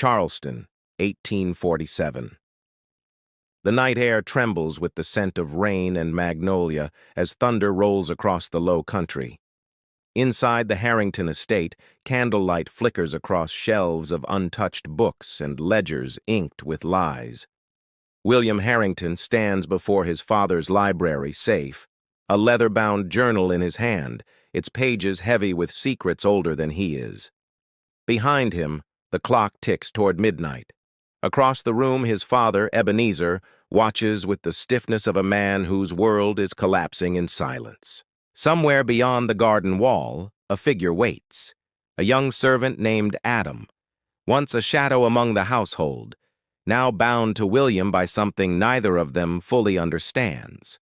Charleston, 1847. The night air trembles with the scent of rain and magnolia as thunder rolls across the low country. Inside the Harrington estate, candlelight flickers across shelves of untouched books and ledgers inked with lies. William Harrington stands before his father's library safe, a leather-bound journal in his hand, its pages heavy with secrets older than he is. Behind him, the clock ticks toward midnight. Across the room, his father, Ebenezer, watches with the stiffness of a man whose world is collapsing in silence. Somewhere beyond the garden wall, a figure waits, a young servant named Adam, once a shadow among the household, now bound to William by something neither of them fully understands.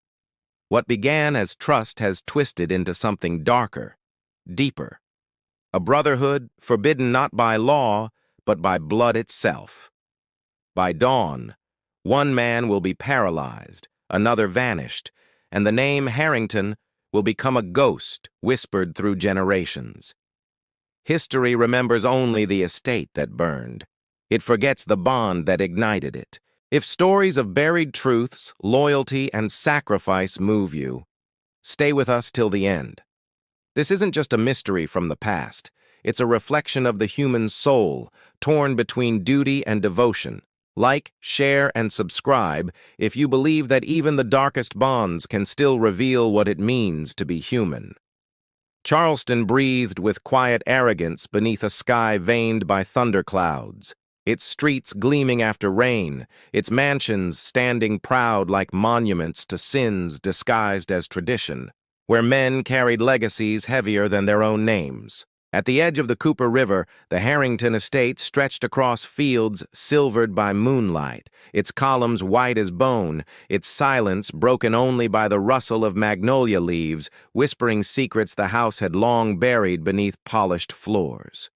What began as trust has twisted into something darker, deeper. A brotherhood forbidden not by law, but by blood itself. By dawn, one man will be paralyzed, another vanished, and the name Harrington will become a ghost whispered through generations. History remembers only the estate that burned. It forgets the bond that ignited it. If stories of buried truths, loyalty, and sacrifice move you, stay with us till the end. This isn't just a mystery from the past. It's a reflection of the human soul, torn between duty and devotion. Like, share, and subscribe if you believe that even the darkest bonds can still reveal what it means to be human. Charleston breathed with quiet arrogance beneath a sky veined by thunderclouds, its streets gleaming after rain, its mansions standing proud like monuments to sins disguised as tradition, where men carried legacies heavier than their own names. At the edge of the Cooper River, the Harrington estate stretched across fields silvered by moonlight, its columns white as bone, its silence broken only by the rustle of magnolia leaves, whispering secrets the house had long buried beneath polished floors.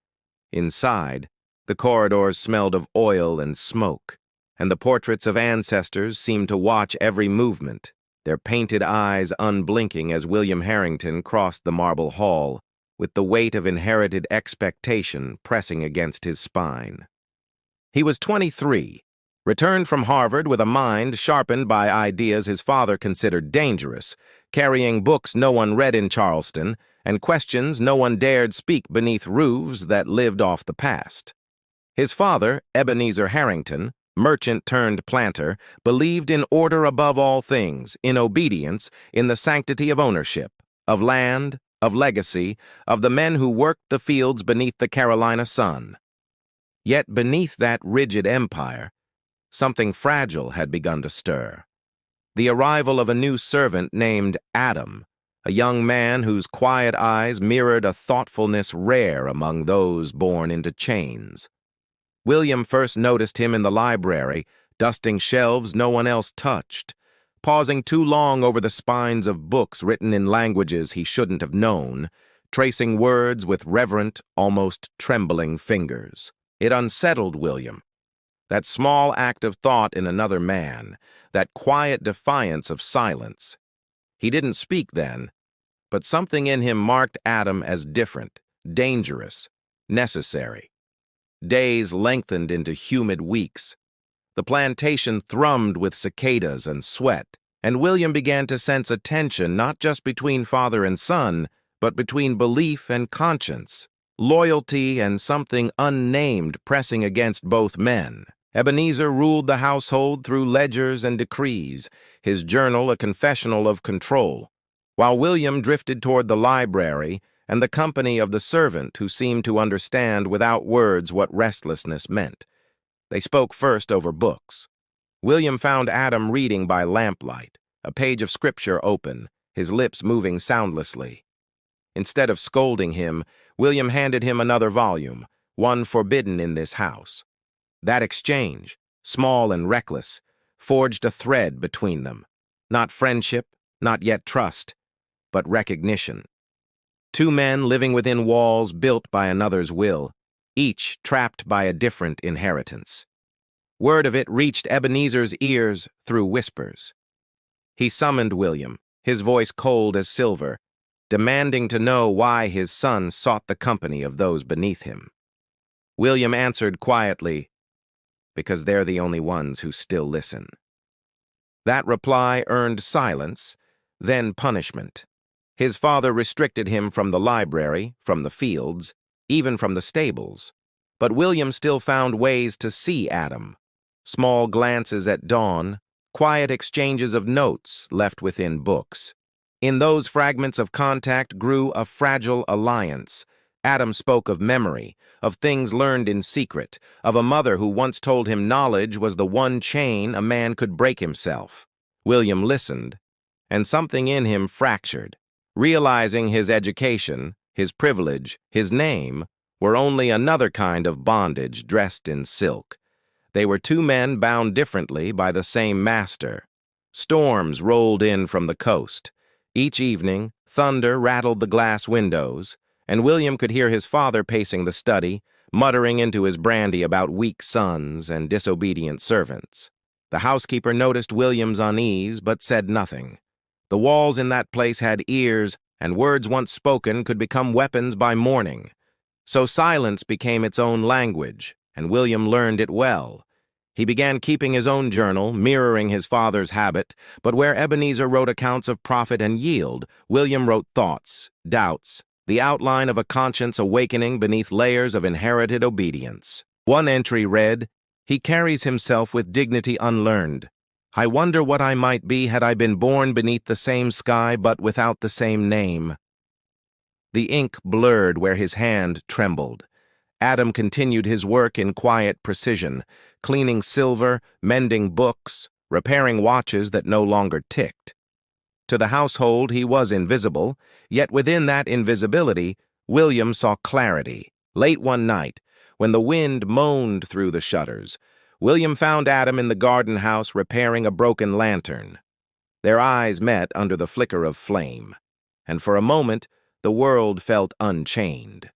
Inside, the corridors smelled of oil and smoke, and the portraits of ancestors seemed to watch every movement, their painted eyes unblinking as William Harrington crossed the marble hall, with the weight of inherited expectation pressing against his spine. He was 23, returned from Harvard with a mind sharpened by ideas his father considered dangerous, carrying books no one read in Charleston, and questions no one dared speak beneath roofs that lived off the past. His father, Ebenezer Harrington, merchant-turned-planter, believed in order above all things, in obedience, in the sanctity of ownership, of land, of legacy, of the men who worked the fields beneath the Carolina sun. Yet beneath that rigid empire, something fragile had begun to stir. The arrival of a new servant named Adam, a young man whose quiet eyes mirrored a thoughtfulness rare among those born into chains. William first noticed him in the library, dusting shelves no one else touched, pausing too long over the spines of books written in languages he shouldn't have known, tracing words with reverent, almost trembling fingers. It unsettled William. That small act of thought in another man, that quiet defiance of silence. He didn't speak then, but something in him marked Adam as different, dangerous, necessary. Days lengthened into humid weeks. The plantation thrummed with cicadas and sweat, and William began to sense a tension not just between father and son, but between belief and conscience, loyalty and something unnamed pressing against both men. Ebenezer ruled the household through ledgers and decrees, his journal a confessional of control, while William drifted toward the library and the company of the servant who seemed to understand without words what restlessness meant. They spoke first over books. William found Adam reading by lamplight, a page of scripture open, his lips moving soundlessly. Instead of scolding him, William handed him another volume, one forbidden in this house. That exchange, small and reckless, forged a thread between them. Not friendship, not yet trust, but recognition. Two men living within walls built by another's will, each trapped by a different inheritance. Word of it reached Ebenezer's ears through whispers. He summoned William, his voice cold as silver, demanding to know why his son sought the company of those beneath him. William answered quietly, "Because they're the only ones who still listen." That reply earned silence, then punishment. His father restricted him from the library, from the fields, even from the stables. But William still found ways to see Adam. Small glances at dawn, quiet exchanges of notes left within books. In those fragments of contact grew a fragile alliance. Adam spoke of memory, of things learned in secret, of a mother who once told him knowledge was the one chain a man could break himself. William listened, and something in him fractured, realizing his education, his privilege, his name were only another kind of bondage dressed in silk. They were two men bound differently by the same master. Storms rolled in from the coast. Each evening, thunder rattled the glass windows, and William could hear his father pacing the study, muttering into his brandy about weak sons and disobedient servants. The housekeeper noticed William's unease, but said nothing. The walls in that place had ears, and words once spoken could become weapons by morning. So silence became its own language, and William learned it well. He began keeping his own journal, mirroring his father's habit, but where Ebenezer wrote accounts of profit and yield, William wrote thoughts, doubts, the outline of a conscience awakening beneath layers of inherited obedience. One entry read, "He carries himself with dignity unlearned. I wonder what I might be had I been born beneath the same sky but without the same name." The ink blurred where his hand trembled. Adam continued his work in quiet precision, cleaning silver, mending books, repairing watches that no longer ticked. To the household he was invisible, yet within that invisibility, William saw clarity. Late one night, when the wind moaned through the shutters, William found Adam in the garden house repairing a broken lantern. Their eyes met under the flicker of flame, and for a moment the world felt unchained.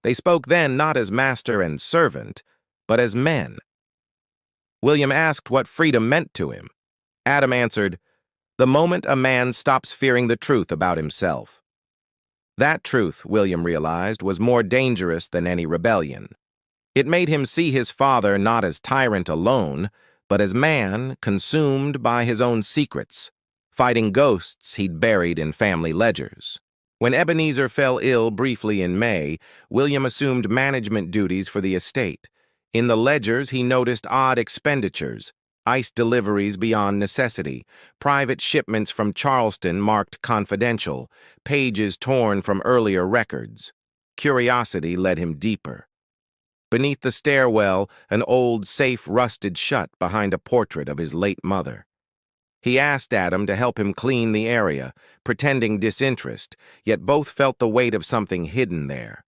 They spoke then not as master and servant, but as men. William asked what freedom meant to him. Adam answered, "The moment a man stops fearing the truth about himself." That truth, William realized, was more dangerous than any rebellion. It made him see his father not as tyrant alone, but as man consumed by his own secrets, fighting ghosts he'd buried in family ledgers. When Ebenezer fell ill briefly in May, William assumed management duties for the estate. In the ledgers, he noticed odd expenditures, ice deliveries beyond necessity, private shipments from Charleston marked confidential, pages torn from earlier records. Curiosity led him deeper. Beneath the stairwell, an old safe rusted shut behind a portrait of his late mother. He asked Adam to help him clean the area, pretending disinterest, yet both felt the weight of something hidden there.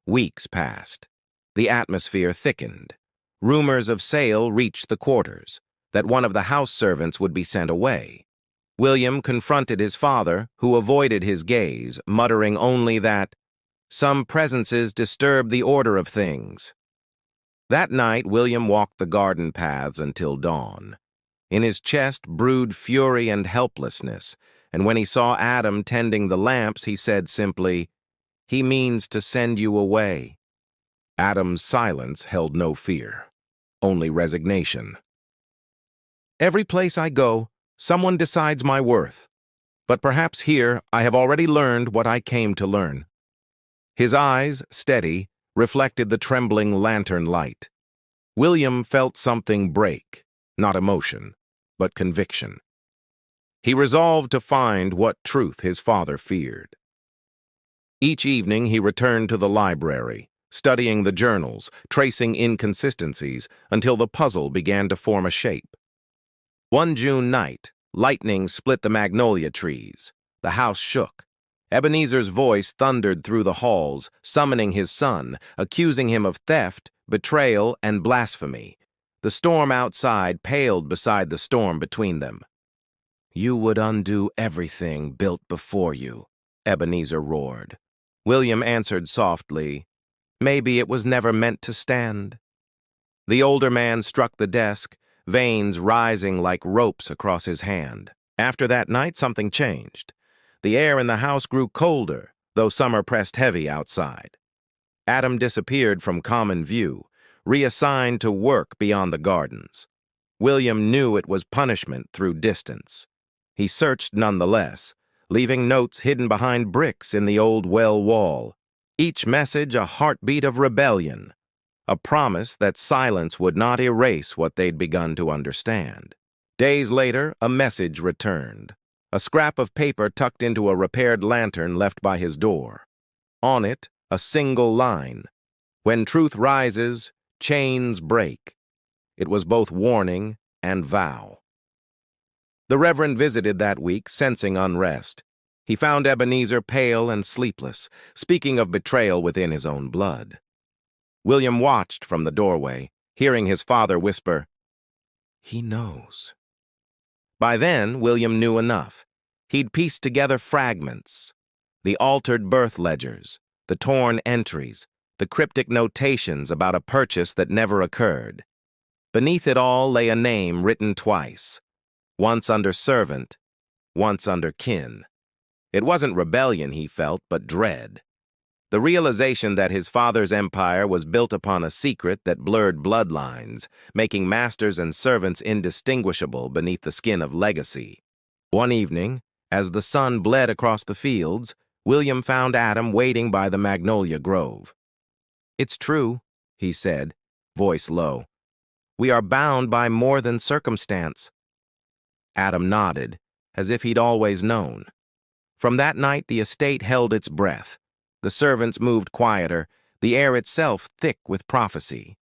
Weeks passed. The atmosphere thickened. Rumors of sale reached the quarters, that one of the house servants would be sent away. William confronted his father, who avoided his gaze, muttering only that some presences disturb the order of things. That night, William walked the garden paths until dawn. In his chest brewed fury and helplessness, and when he saw Adam tending the lamps, he said simply, "He means to send you away." Adam's silence held no fear, only resignation. "Every place I go, someone decides my worth. But perhaps here I have already learned what I came to learn." His eyes, steady, reflected the trembling lantern light. William felt something break, not emotion, but conviction. He resolved to find what truth his father feared. Each evening he returned to the library, studying the journals, tracing inconsistencies, until the puzzle began to form a shape. One June night, lightning split the magnolia trees. The house shook. Ebenezer's voice thundered through the halls, summoning his son, accusing him of theft, betrayal, and blasphemy. The storm outside paled beside the storm between them. "You would undo everything built before you," Ebenezer roared. William answered softly, "Maybe it was never meant to stand." The older man struck the desk, veins rising like ropes across his hand. After that night, something changed. The air in the house grew colder, though summer pressed heavy outside. Adam disappeared from common view, reassigned to work beyond the gardens. William knew it was punishment through distance. He searched nonetheless, leaving notes hidden behind bricks in the old well wall, each message a heartbeat of rebellion, a promise that silence would not erase what they'd begun to understand. Days later, a message returned, a scrap of paper tucked into a repaired lantern left by his door. On it, a single line: "When truth rises, chains break." It was both warning and vow. The Reverend visited that week, sensing unrest. He found Ebenezer pale and sleepless, speaking of betrayal within his own blood. William watched from the doorway, hearing his father whisper, "He knows." By then, William knew enough. He'd pieced together fragments: the altered birth ledgers, the torn entries, the cryptic notations about a purchase that never occurred. Beneath it all lay a name written twice, once under servant, once under kin. It wasn't rebellion he felt, but dread. The realization that his father's empire was built upon a secret that blurred bloodlines, making masters and servants indistinguishable beneath the skin of legacy. One evening, as the sun bled across the fields, William found Adam waiting by the magnolia grove. "It's true," he said, voice low. "We are bound by more than circumstance." Adam nodded, as if he'd always known. From that night, the estate held its breath. The servants moved quieter, the air itself thick with prophecy.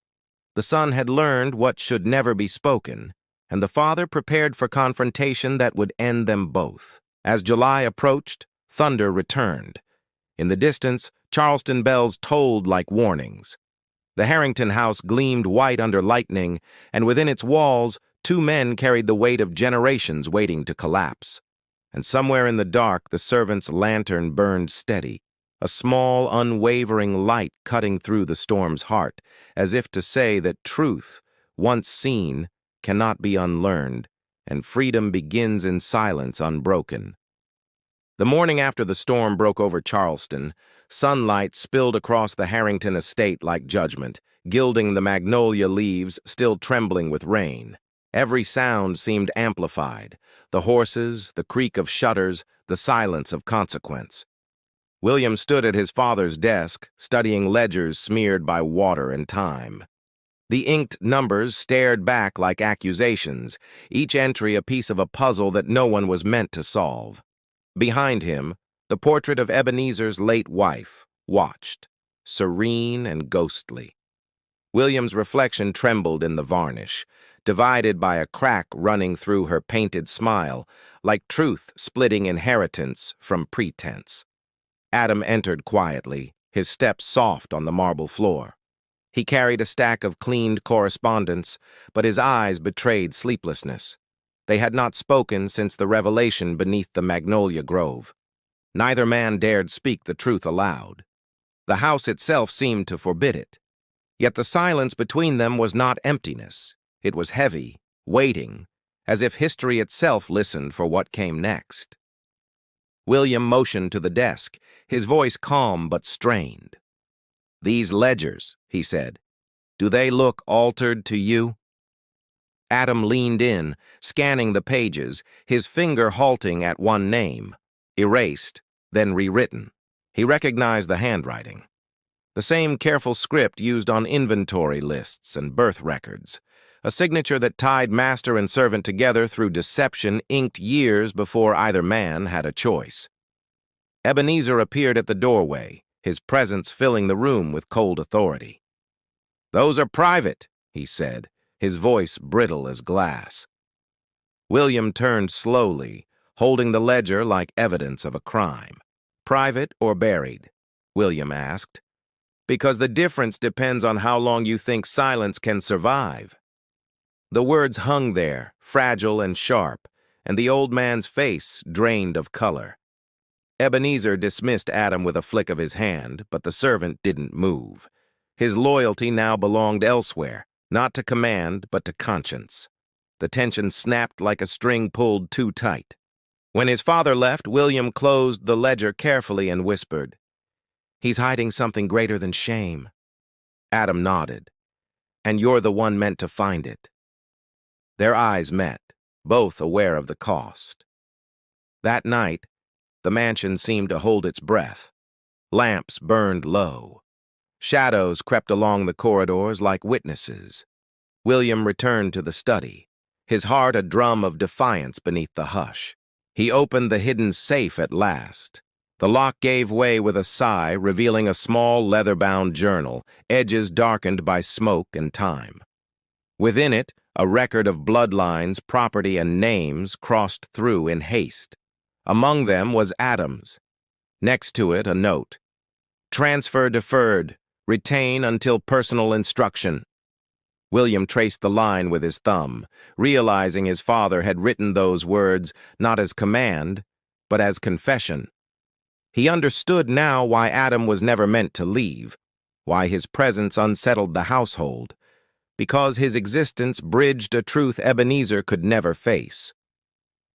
The son had learned what should never be spoken, and the father prepared for confrontation that would end them both. As July approached, thunder returned. In the distance, Charleston bells tolled like warnings. The Harrington house gleamed white under lightning, and within its walls, two men carried the weight of generations waiting to collapse. And somewhere in the dark, the servant's lantern burned steady, a small, unwavering light cutting through the storm's heart, as if to say that truth, once seen, cannot be unlearned, and freedom begins in silence unbroken. The morning after the storm broke over Charleston, sunlight spilled across the Harrington estate like judgment, gilding the magnolia leaves still trembling with rain. Every sound seemed amplified: the horses, the creak of shutters, the silence of consequence. William stood at his father's desk, studying ledgers smeared by water and time. The inked numbers stared back like accusations, each entry a piece of a puzzle that no one was meant to solve. Behind him, the portrait of Ebenezer's late wife watched, serene and ghostly. William's reflection trembled in the varnish, divided by a crack running through her painted smile, like truth splitting inheritance from pretense. Adam entered quietly, his steps soft on the marble floor. He carried a stack of cleaned correspondence, but his eyes betrayed sleeplessness. They had not spoken since the revelation beneath the magnolia grove. Neither man dared speak the truth aloud. The house itself seemed to forbid it. Yet the silence between them was not emptiness. It was heavy, waiting, as if history itself listened for what came next. William motioned to the desk, his voice calm but strained. "These ledgers," he said, "do they look altered to you?" Adam leaned in, scanning the pages, his finger halting at one name, erased, then rewritten. He recognized the handwriting. The same careful script used on inventory lists and birth records, a signature that tied master and servant together through deception inked years before either man had a choice. Ebenezer appeared at the doorway, his presence filling the room with cold authority. "Those are private," he said, his voice brittle as glass. William turned slowly, holding the ledger like evidence of a crime. "Private or buried?" William asked. "Because the difference depends on how long you think silence can survive." The words hung there, fragile and sharp, and the old man's face drained of color. Ebenezer dismissed Adam with a flick of his hand, but the servant didn't move. His loyalty now belonged elsewhere, not to command, but to conscience. The tension snapped like a string pulled too tight. When his father left, William closed the ledger carefully and whispered, He's hiding something greater than shame. Adam nodded. And you're the one meant to find it. Their eyes met, both aware of the cost. That night, the mansion seemed to hold its breath. Lamps burned low. Shadows crept along the corridors like witnesses. William returned to the study, his heart a drum of defiance beneath the hush. He opened the hidden safe at last. The lock gave way with a sigh, revealing a small leather-bound journal, edges darkened by smoke and time. Within it, a record of bloodlines, property, and names crossed through in haste. Among them was Adam's. Next to it, a note. Transfer deferred. Retain until personal instruction. William traced the line with his thumb, realizing his father had written those words not as command, but as confession. He understood now why Adam was never meant to leave, why his presence unsettled the household, because his existence bridged a truth Ebenezer could never face.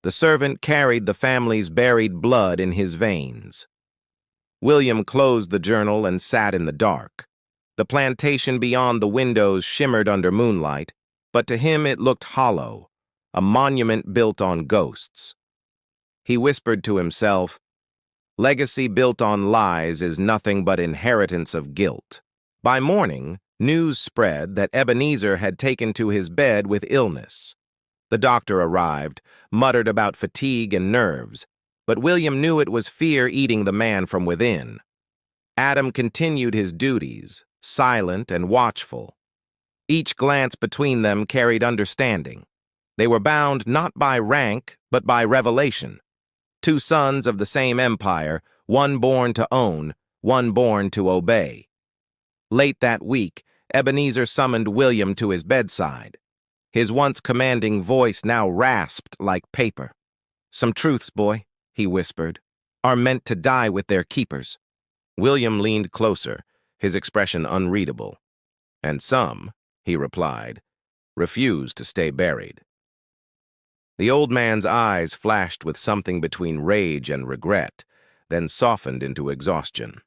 The servant carried the family's buried blood in his veins. William closed the journal and sat in the dark. The plantation beyond the windows shimmered under moonlight, but to him it looked hollow, a monument built on ghosts. He whispered to himself, "Legacy built on lies is nothing but inheritance of guilt." By morning, news spread that Ebenezer had taken to his bed with illness. The doctor arrived, muttered about fatigue and nerves, but William knew it was fear eating the man from within. Adam continued his duties, silent and watchful. Each glance between them carried understanding. They were bound not by rank, but by revelation. Two sons of the same empire, one born to own, one born to obey. Late that week, Ebenezer summoned William to his bedside. His once commanding voice now rasped like paper. "Some truths, boy," he whispered, "are meant to die with their keepers." William leaned closer, his expression unreadable. "And some," he replied, "refuse to stay buried." The old man's eyes flashed with something between rage and regret, then softened into exhaustion.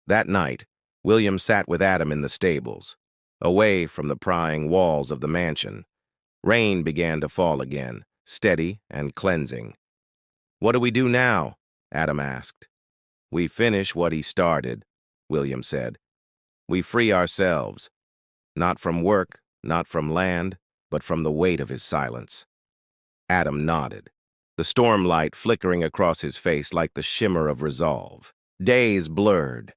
That night, William sat with Adam in the stables, away from the prying walls of the mansion. Rain began to fall again, steady and cleansing. "What do we do now?" Adam asked. "We finish what he started," William said. "We free ourselves, not from work, not from land, but from the weight of his silence." Adam nodded, the stormlight flickering across his face like the shimmer of resolve. Days blurred.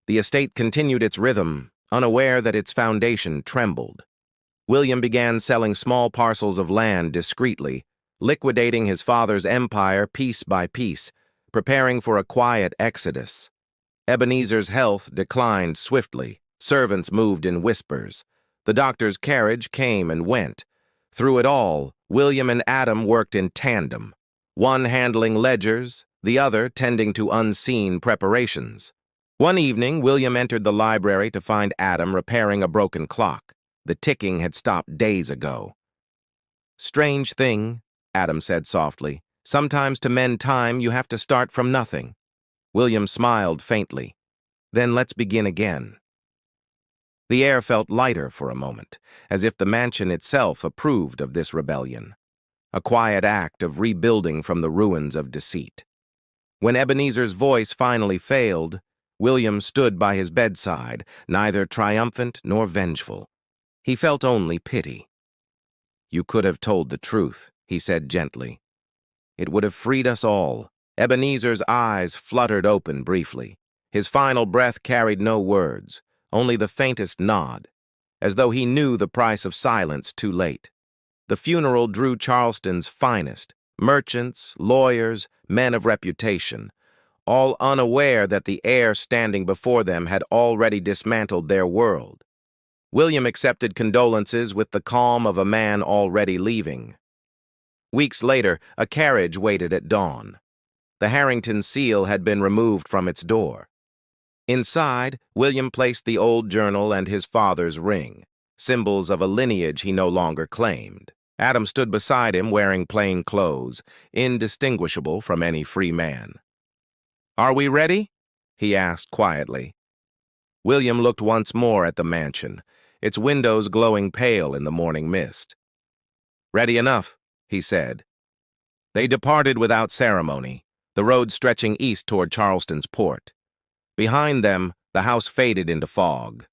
The estate continued its rhythm, unaware that its foundation trembled. William began selling small parcels of land discreetly, liquidating his father's empire piece by piece, preparing for a quiet exodus. Ebenezer's health declined swiftly. Servants moved in whispers. The doctor's carriage came and went. Through it all, William and Adam worked in tandem, one handling ledgers, the other tending to unseen preparations. One evening, William entered the library to find Adam repairing a broken clock. The ticking had stopped days ago. "Strange thing," Adam said softly. "Sometimes to mend time, you have to start from nothing." William smiled faintly. "Then let's begin again." The air felt lighter for a moment, as if the mansion itself approved of this rebellion, a quiet act of rebuilding from the ruins of deceit. When Ebenezer's voice finally failed, William stood by his bedside, neither triumphant nor vengeful. He felt only pity. "You could have told the truth," he said gently. "It would have freed us all." Ebenezer's eyes fluttered open briefly. His final breath carried no words, only the faintest nod, as though he knew the price of silence too late. The funeral drew Charleston's finest, merchants, lawyers, men of reputation, all unaware that the heir standing before them had already dismantled their world. William accepted condolences with the calm of a man already leaving. Weeks later, a carriage waited at dawn. The Harrington seal had been removed from its door. Inside, William placed the old journal and his father's ring, symbols of a lineage he no longer claimed. Adam stood beside him wearing plain clothes, indistinguishable from any free man. "Are we ready?" he asked quietly. William looked once more at the mansion, its windows glowing pale in the morning mist. "Ready enough," he said. They departed without ceremony, the road stretching east toward Charleston's port. Behind them, the house faded into fog,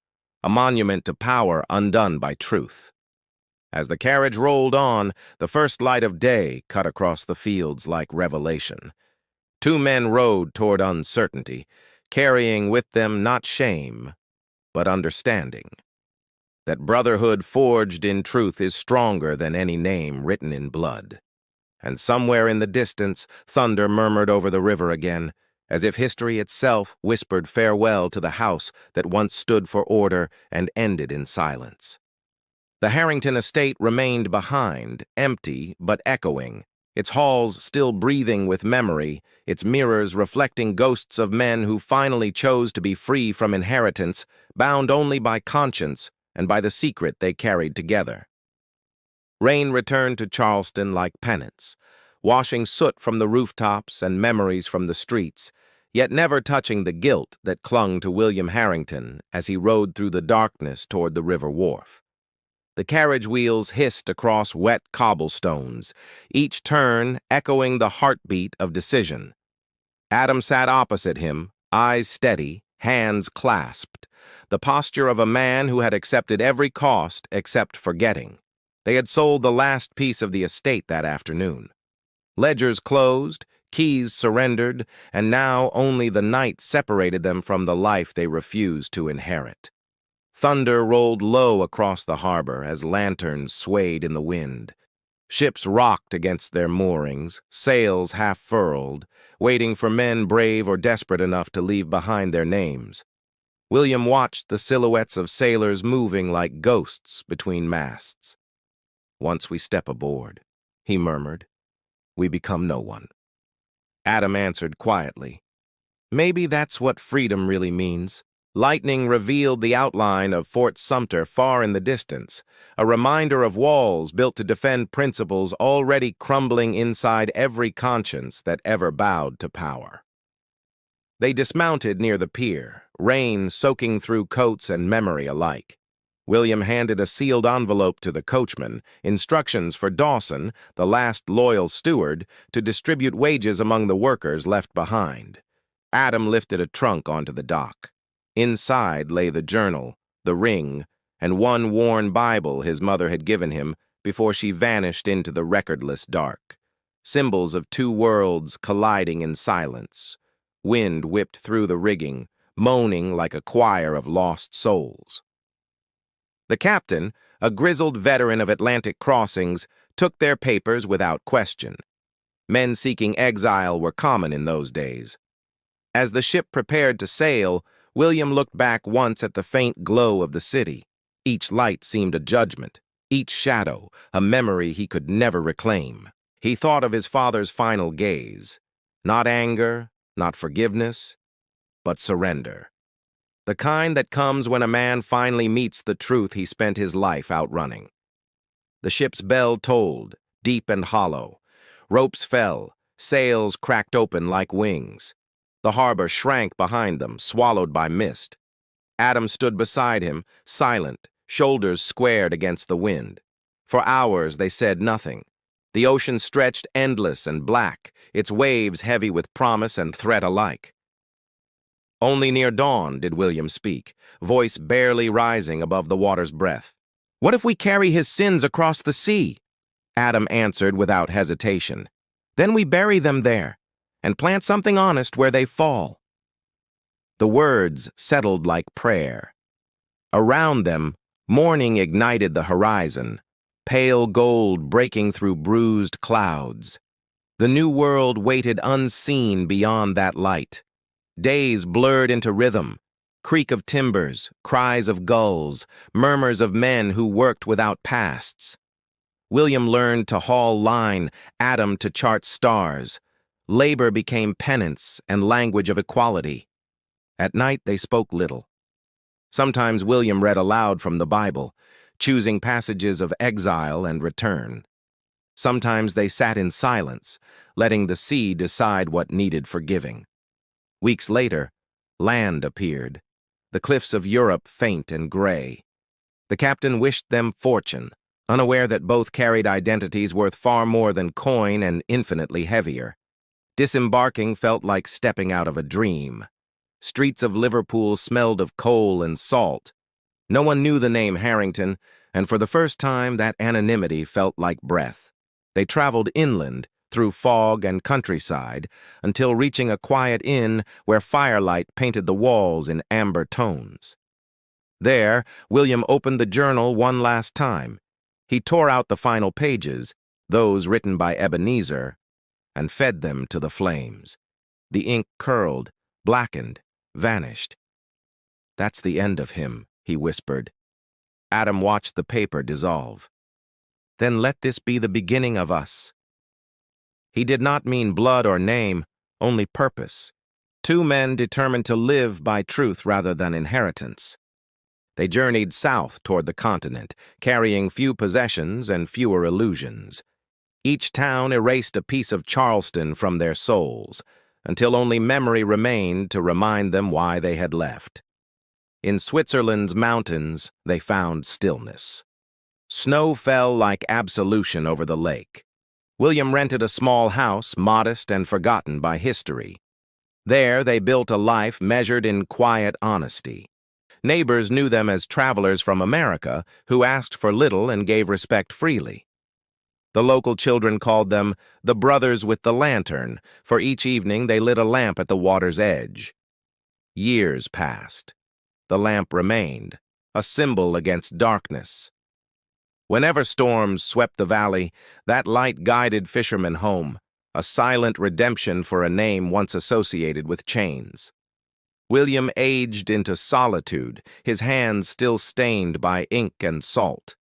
a monument to power undone by truth. As the carriage rolled on, the first light of day cut across the fields like revelation. Two men rode toward uncertainty, carrying with them not shame, but understanding. That brotherhood forged in truth is stronger than any name written in blood. And somewhere in the distance, thunder murmured over the river again, as if history itself whispered farewell to the house that once stood for order and ended in silence. The Harrington estate remained behind, empty but echoing, its halls still breathing with memory, its mirrors reflecting ghosts of men who finally chose to be free from inheritance, bound only by conscience and by the secret they carried together. Rain returned to Charleston like penance, washing soot from the rooftops and memories from the streets, yet never touching the guilt that clung to William Harrington as he rode through the darkness toward the river wharf. The carriage wheels hissed across wet cobblestones, each turn echoing the heartbeat of decision. Adam sat opposite him, eyes steady, hands clasped, the posture of a man who had accepted every cost except forgetting. They had sold the last piece of the estate that afternoon. Ledgers closed, keys surrendered, and now only the night separated them from the life they refused to inherit. Thunder rolled low across the harbor as lanterns swayed in the wind. Ships rocked against their moorings, sails half furled, waiting for men brave or desperate enough to leave behind their names. William watched the silhouettes of sailors moving like ghosts between masts. "Once we step aboard," he murmured, "we become no one." Adam answered quietly, "Maybe that's what freedom really means." Lightning revealed the outline of Fort Sumter far in the distance, a reminder of walls built to defend principles already crumbling inside every conscience that ever bowed to power. They dismounted near the pier, rain soaking through coats and memory alike. William handed a sealed envelope to the coachman, instructions for Dawson, the last loyal steward, to distribute wages among the workers left behind. Adam lifted a trunk onto the dock. Inside lay the journal, the ring, and one worn Bible his mother had given him before she vanished into the recordless dark. Symbols of two worlds colliding in silence. Wind whipped through the rigging, moaning like a choir of lost souls. The captain, a grizzled veteran of Atlantic crossings, took their papers without question. Men seeking exile were common in those days. As the ship prepared to sail, William looked back once at the faint glow of the city. Each light seemed a judgment, each shadow a memory he could never reclaim. He thought of his father's final gaze. Not anger, not forgiveness, but surrender. The kind that comes when a man finally meets the truth he spent his life outrunning. The ship's bell tolled, deep and hollow. Ropes fell, sails cracked open like wings. The harbor shrank behind them, swallowed by mist. Adam stood beside him, silent, shoulders squared against the wind. For hours they said nothing. The ocean stretched endless and black, its waves heavy with promise and threat alike. Only near dawn did William speak, voice barely rising above the water's breath. "What if we carry his sins across the sea?" Adam answered without hesitation. "Then we bury them there and plant something honest where they fall." The words settled like prayer. Around them, morning ignited the horizon, pale gold breaking through bruised clouds. The new world waited unseen beyond that light. Days blurred into rhythm, creak of timbers, cries of gulls, murmurs of men who worked without pasts. William learned to haul line, Adam to chart stars. Labor became penance and language of equality. At night they spoke little. Sometimes William read aloud from the Bible, choosing passages of exile and return. Sometimes they sat in silence, letting the sea decide what needed forgiving. Weeks later, Land appeared, the cliffs of Europe faint and gray. The captain wished them fortune, unaware that both carried identities worth far more than coin and infinitely heavier. Disembarking felt like stepping out of a dream. Streets of Liverpool smelled of coal and salt. No one knew the name Harrington, and for the first time that anonymity felt like breath. They traveled inland, through fog and countryside, until reaching a quiet inn where firelight painted the walls in amber tones. There, William opened the journal one last time. He tore out the final pages, those written by Ebenezer, and fed them to the flames. The ink curled, blackened, vanished. "That's the end of him," he whispered. Adam watched the paper dissolve. "Then let this be the beginning of us." He did not mean blood or name, only purpose. Two men determined to live by truth rather than inheritance. They journeyed south toward the continent, carrying few possessions and fewer illusions. Each town erased a piece of Charleston from their souls, until only memory remained to remind them why they had left. In Switzerland's mountains, they found stillness. Snow fell like absolution over the lake. William rented a small house, modest and forgotten by history. There they built a life measured in quiet honesty. Neighbors knew them as travelers from America who asked for little and gave respect freely. The local children called them the Brothers with the Lantern, for each evening they lit a lamp at the water's edge. Years passed. The lamp remained, a symbol against darkness. Whenever storms swept the valley, that light guided fishermen home, a silent redemption for a name once associated with chains. William aged into solitude, his hands still stained by ink and salt.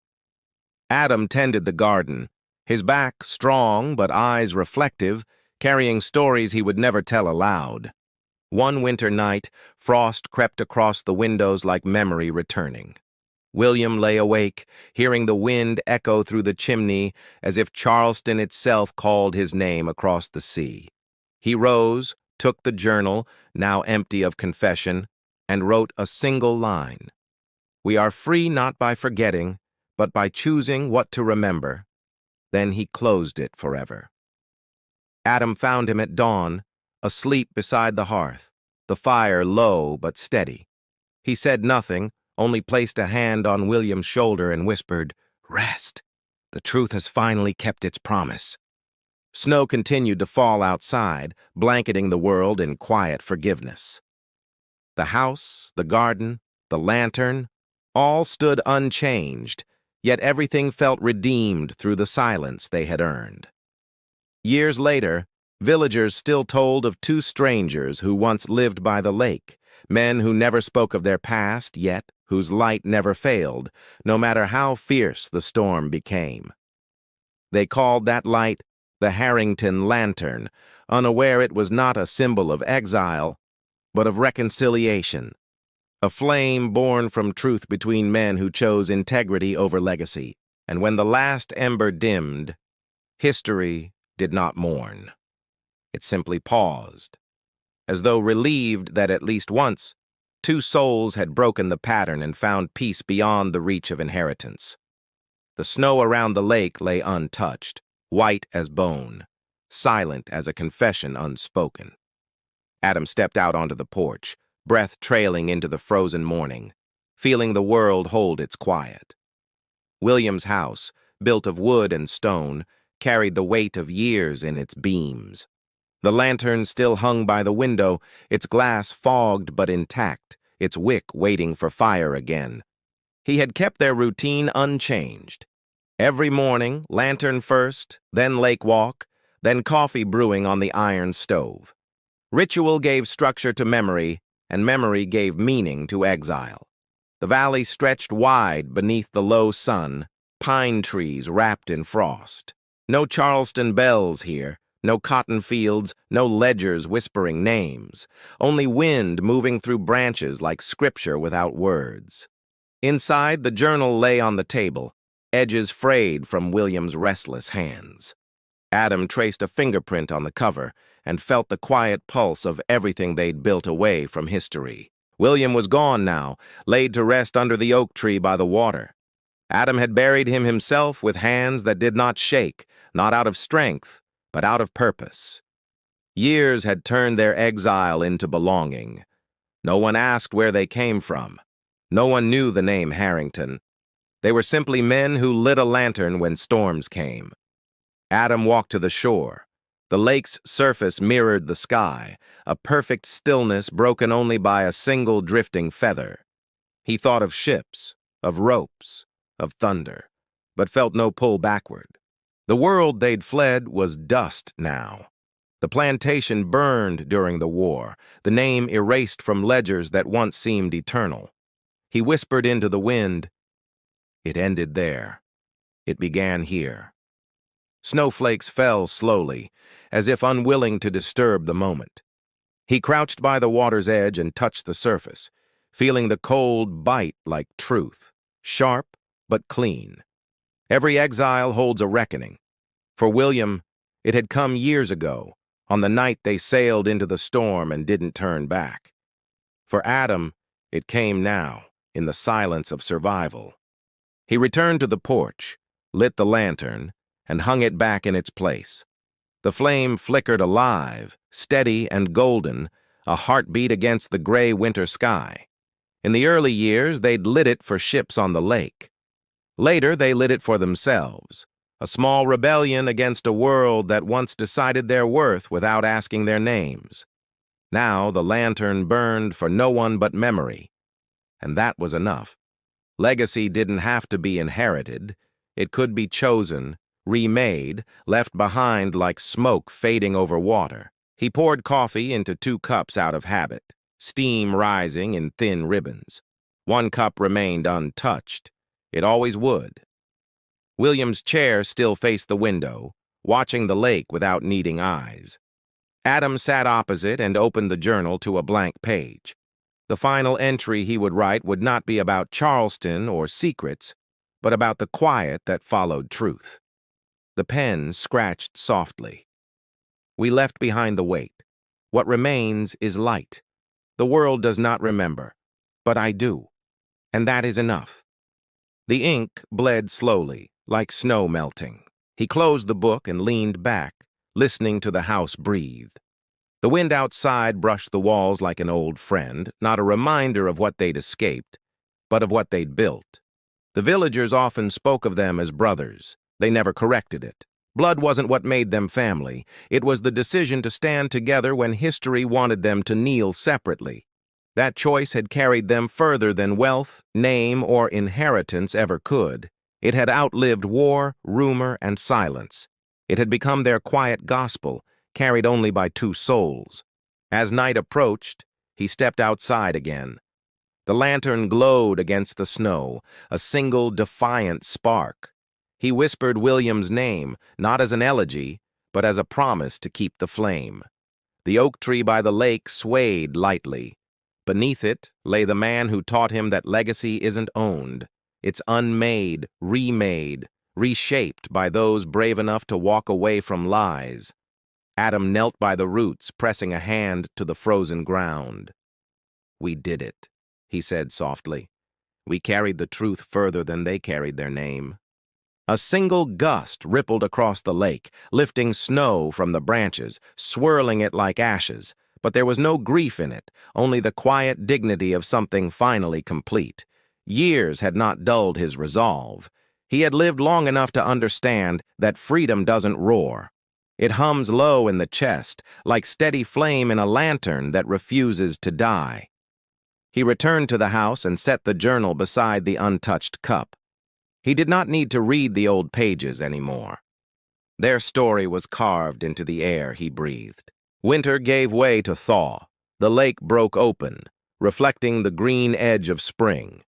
Adam tended the garden, his back strong but eyes reflective, carrying stories he would never tell aloud. One winter night, frost crept across the windows like memory returning. William lay awake, hearing the wind echo through the chimney as if Charleston itself called his name across the sea. He rose, took the journal, now empty of confession, and wrote a single line. "We are free not by forgetting, but by choosing what to remember." Then he closed it forever. Adam found him at dawn, asleep beside the hearth, the fire low but steady. He said nothing, only placed a hand on William's shoulder and whispered, "Rest. The truth has finally kept its promise." Snow continued to fall outside, blanketing the world in quiet forgiveness. The house, the garden, the lantern, all stood unchanged, yet everything felt redeemed through the silence they had earned. Years later, villagers still told of two strangers who once lived by the lake, men who never spoke of their past, yet whose light never failed, no matter how fierce the storm became. They called that light the Harrington Lantern, unaware it was not a symbol of exile, but of reconciliation, a flame born from truth between men who chose integrity over legacy. And when the last ember dimmed, history did not mourn. It simply paused, as though relieved that at least once, two souls had broken the pattern and found peace beyond the reach of inheritance. The snow around the lake lay untouched, white as bone, silent as a confession unspoken. Adam stepped out onto the porch, breath trailing into the frozen morning, feeling the world hold its quiet. William's house, built of wood and stone, carried the weight of years in its beams. The lantern still hung by the window, its glass fogged but intact, its wick waiting for fire again. He had kept their routine unchanged. Every morning, lantern first, then lake walk, then coffee brewing on the iron stove. Ritual gave structure to memory, and memory gave meaning to exile. The valley stretched wide beneath the low sun, pine trees wrapped in frost. No Charleston bells here, no cotton fields, no ledgers whispering names, only wind moving through branches like scripture without words. Inside, the journal lay on the table, edges frayed from William's restless hands. Adam traced a fingerprint on the cover and felt the quiet pulse of everything they'd built away from history. William was gone now, laid to rest under the oak tree by the water. Adam had buried him himself with hands that did not shake, not out of strength, but out of purpose. Years had turned their exile into belonging. No one asked where they came from. No one knew the name Harrington. They were simply men who lit a lantern when storms came. Adam walked to the shore. The lake's surface mirrored the sky, a perfect stillness broken only by a single drifting feather. He thought of ships, of ropes, of thunder, but felt no pull backward. The world they'd fled was dust now. The plantation burned during the war, the name erased from ledgers that once seemed eternal. He whispered into the wind, "It ended there. It began here." Snowflakes fell slowly, as if unwilling to disturb the moment. He crouched by the water's edge and touched the surface, feeling the cold bite like truth, sharp but clean. Every exile holds a reckoning. For William, it had come years ago, on the night they sailed into the storm and didn't turn back. For Adam, it came now, in the silence of survival. He returned to the porch, lit the lantern, and hung it back in its place. The flame flickered alive, steady and golden, a heartbeat against the gray winter sky. In the early years, they'd lit it for ships on the lake. Later, they lit it for themselves, a small rebellion against a world that once decided their worth without asking their names. Now the lantern burned for no one but memory, and that was enough. Legacy didn't have to be inherited. It could be chosen, remade, left behind like smoke fading over water. He poured coffee into 2 cups out of habit, steam rising in thin ribbons. 1 cup remained untouched. It always would. William's chair still faced the window, watching the lake without needing eyes. Adam sat opposite and opened the journal to a blank page. The final entry he would write would not be about Charleston or secrets, but about the quiet that followed truth. The pen scratched softly. "We left behind the weight. What remains is light. The world does not remember, but I do, and that is enough." The ink bled slowly, like snow melting. He closed the book and leaned back, listening to the house breathe. The wind outside brushed the walls like an old friend, not a reminder of what they'd escaped, but of what they'd built. The villagers often spoke of them as brothers. They never corrected it. Blood wasn't what made them family. It was the decision to stand together when history wanted them to kneel separately. That choice had carried them further than wealth, name, or inheritance ever could. It had outlived war, rumor, and silence. It had become their quiet gospel, carried only by 2 souls. As night approached, he stepped outside again. The lantern glowed against the snow, a single defiant spark. He whispered William's name, not as an elegy, but as a promise to keep the flame. The oak tree by the lake swayed lightly. Beneath it lay the man who taught him that legacy isn't owned. It's unmade, remade, reshaped by those brave enough to walk away from lies. Adam knelt by the roots, pressing a hand to the frozen ground. "We did it," he said softly. "We carried the truth further than they carried their name." A single gust rippled across the lake, lifting snow from the branches, swirling it like ashes. But there was no grief in it, only the quiet dignity of something finally complete. Years had not dulled his resolve. He had lived long enough to understand that freedom doesn't roar. It hums low in the chest, like steady flame in a lantern that refuses to die. He returned to the house and set the journal beside the untouched cup. He did not need to read the old pages anymore. Their story was carved into the air he breathed. Winter gave way to thaw. The lake broke open, reflecting the green edge of spring.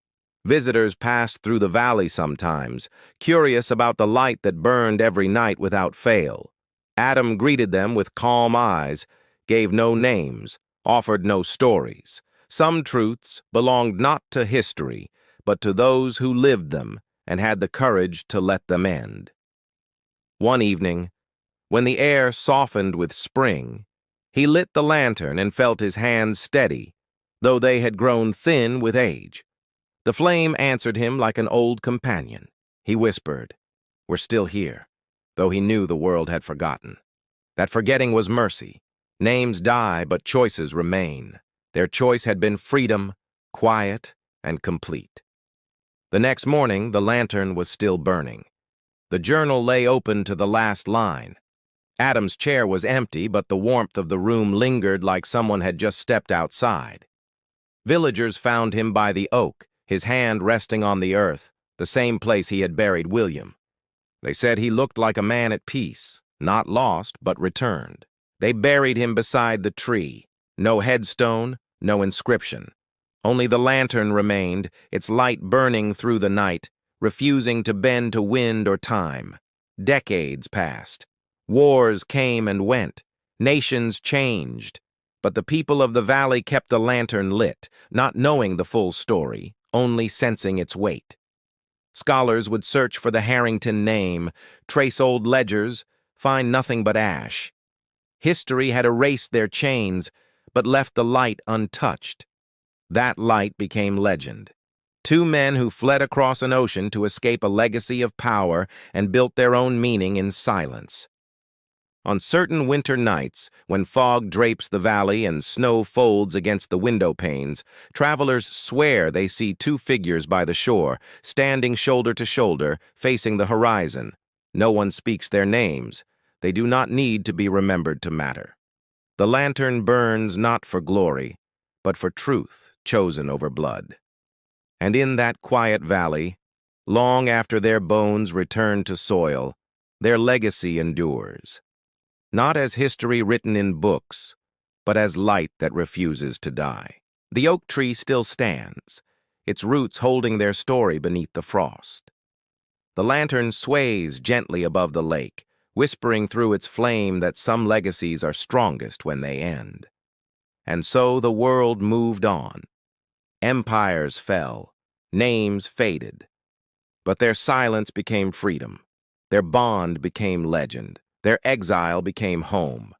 Visitors passed through the valley sometimes, curious about the light that burned every night without fail. Adam greeted them with calm eyes, gave no names, offered no stories. Some truths belonged not to history, but to those who lived them and had the courage to let them end. One evening, When the air softened with spring, he lit the lantern and felt his hands steady, though they had grown thin with age. The flame answered him like an old companion. He whispered, "We're still here," though he knew the world had forgotten. That forgetting was mercy. Names die, but choices remain. Their choice had been freedom, quiet, and complete. The next morning, the lantern was still burning. The journal lay open to the last line. Adam's chair was empty, but the warmth of the room lingered like someone had just stepped outside. Villagers found him by the oak, his hand resting on the earth, the same place he had buried William. They said he looked like a man at peace, not lost, but returned. They buried him beside the tree. No headstone, no inscription. Only the lantern remained, its light burning through the night, refusing to bend to wind or time. Decades passed. Wars came and went. Nations changed. But the people of the valley kept the lantern lit, not knowing the full story, only sensing its weight. Scholars would search for the Harrington name, trace old ledgers, find nothing but ash. History had erased their chains, but left the light untouched. That light became legend. Two men who fled across an ocean to escape a legacy of power and built their own meaning in silence. On certain winter nights, when fog drapes the valley and snow folds against the window panes, travelers swear they see two figures by the shore, standing shoulder to shoulder, facing the horizon. No one speaks their names. They do not need to be remembered to matter. The lantern burns not for glory, but for truth chosen over blood. And in that quiet valley, long after their bones return to soil, their legacy endures. Not as history written in books, but as light that refuses to die. The oak tree still stands, its roots holding their story beneath the frost. The lantern sways gently above the lake, whispering through its flame that some legacies are strongest when they end. And so the world moved on. Empires fell, names faded, but their silence became freedom. Their bond became legend. Their exile became home.